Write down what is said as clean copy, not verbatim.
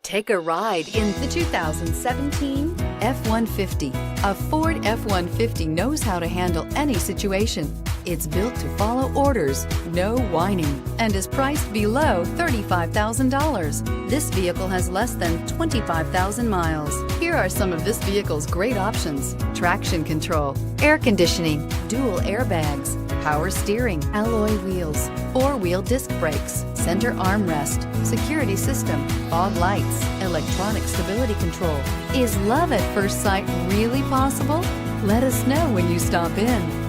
Take a ride in the 2017 F-150. A Ford F-150 knows how to handle any situation. It's built to follow orders, no whining, and is priced below $35,000. This vehicle has less than 25,000 miles. Here are some of this vehicle's great options: traction control, air conditioning, dual airbags, power steering, alloy wheels, four-wheel disc brakes, center armrest, security system, fog lights, electronic stability control. Is love at first sight really possible? Let us know when you stop in.